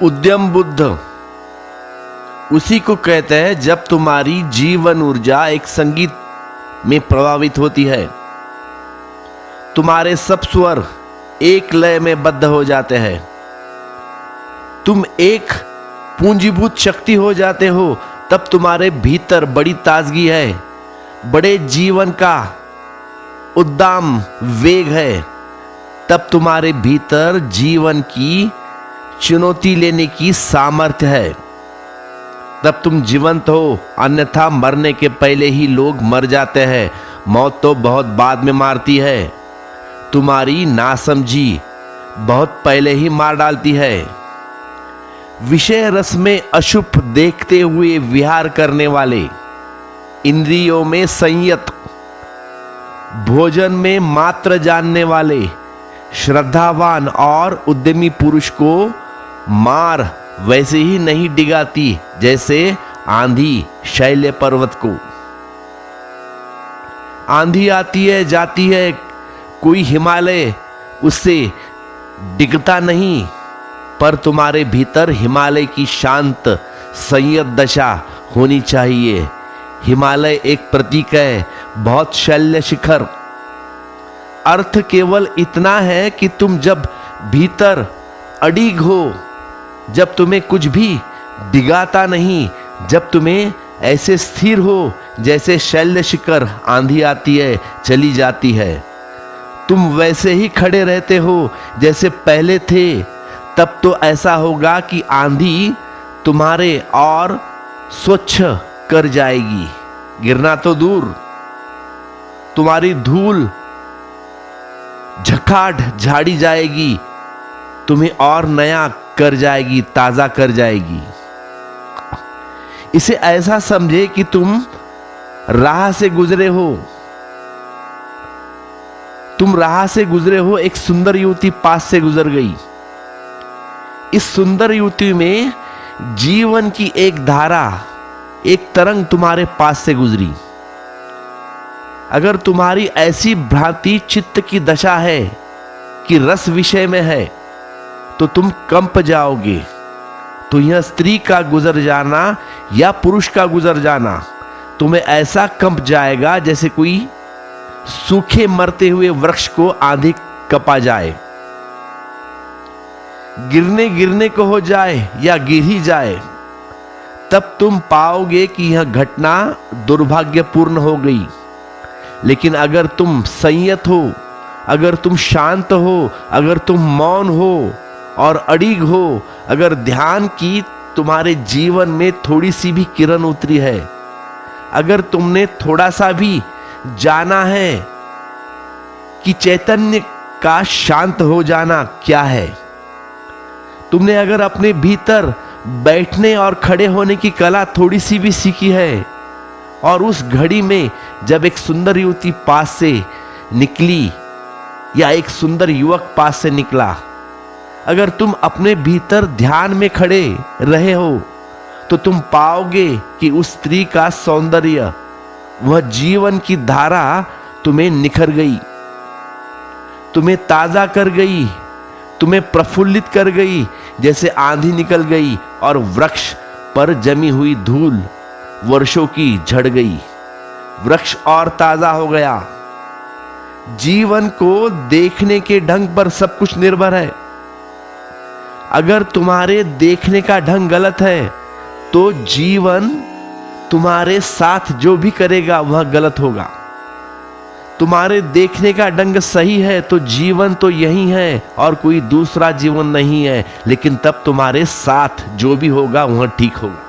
उद्यम बुद्ध उसी को कहते हैं जब तुम्हारी जीवन ऊर्जा एक संगीत में प्रभावित होती है। तुम्हारे सब स्वर एक लय में बद्ध हो जाते हैं। तुम एक पूंजीभूत शक्ति हो जाते हो। तब तुम्हारे भीतर बड़ी ताजगी है, बड़े जीवन का उद्दाम वेग है। तब तुम्हारे भीतर जीवन की चुनौती लेने की सामर्थ्य है। तब तुम जीवंत हो, अन्यथा मरने के पहले ही लोग मर जाते हैं। मौत तो बहुत बाद में मारती है। तुम्हारी नासमझी बहुत पहले ही मार डालती है। विषय रस में अशुभ देखते हुए विहार करने वाले, इंद्रियों में संयत, भोजन में मात्र जानने वाले, श्रद्धावान और उद्यमी पुरुष को मार वैसे ही नहीं डिगाती जैसे आंधी शैल पर्वत को। आंधी आती है जाती है, कोई हिमालय उससे डिगता नहीं। पर तुम्हारे भीतर हिमालय की शांत संयत दशा होनी चाहिए। हिमालय एक प्रतीक है, बहुत शैल्य शिखर। अर्थ केवल इतना है कि तुम जब भीतर अडिग हो, जब तुम्हें कुछ भी डिगाता नहीं, जब तुम्हें ऐसे स्थिर हो जैसे शैल्य शिखर, आंधी आती है चली जाती है, तुम वैसे ही खड़े रहते हो जैसे पहले थे। तब तो ऐसा होगा कि आंधी तुम्हारे और स्वच्छ कर जाएगी। गिरना तो दूर, तुम्हारी धूल झखाट झाड़ी जाएगी, तुम्हें और नया कर जाएगी, ताजा कर जाएगी। इसे ऐसा समझे कि तुम राह से गुजरे हो। तुम राह से गुजरे हो, एक सुंदर युवती पास से गुजर गई। इस सुंदर युवती में जीवन की एक धारा, एक तरंग तुम्हारे पास से गुजरी। अगर तुम्हारी ऐसी भ्रांति चित्त की दशा है कि रस विषय में है, तो तुम कंप जाओगे। तो यह स्त्री का गुजर जाना या पुरुष का गुजर जाना तुम्हें ऐसा कंप जाएगा जैसे कोई सूखे मरते हुए वृक्ष को आंधी कपा जाए। गिरने को हो जाए या गिर ही जाए, तब तुम पाओगे कि यह घटना दुर्भाग्यपूर्ण हो गई। लेकिन अगर तुम संयत हो, अगर तुम शांत हो, अगर तुम मौन हो और अडिग हो, अगर ध्यान की तुम्हारे जीवन में थोड़ी सी भी किरण उतरी है, अगर तुमने थोड़ा सा भी जाना है कि चैतन्य का शांत हो जाना क्या है, तुमने अगर अपने भीतर बैठने और खड़े होने की कला थोड़ी सी भी सीखी है, और उस घड़ी में जब एक सुंदर युवती पास से निकली या एक सुंदर युवक पास से निकला, अगर तुम अपने भीतर ध्यान में खड़े रहे हो, तो तुम पाओगे कि उस स्त्री का सौंदर्य, वह जीवन की धारा तुम्हें निखर गई, तुम्हें ताजा कर गई, तुम्हें प्रफुल्लित कर गई, जैसे आंधी निकल गई और वृक्ष पर जमी हुई धूल वर्षों की झड़ गई। वृक्ष और ताजा हो गया। जीवन को देखने के ढंग पर सब कुछ निर्भर है। अगर तुम्हारे देखने का ढंग गलत है, तो जीवन तुम्हारे साथ जो भी करेगा वह गलत होगा। तुम्हारे देखने का ढंग सही है तो जीवन तो यही है और कोई दूसरा जीवन नहीं है, लेकिन तब तुम्हारे साथ जो भी होगा वह ठीक होगा।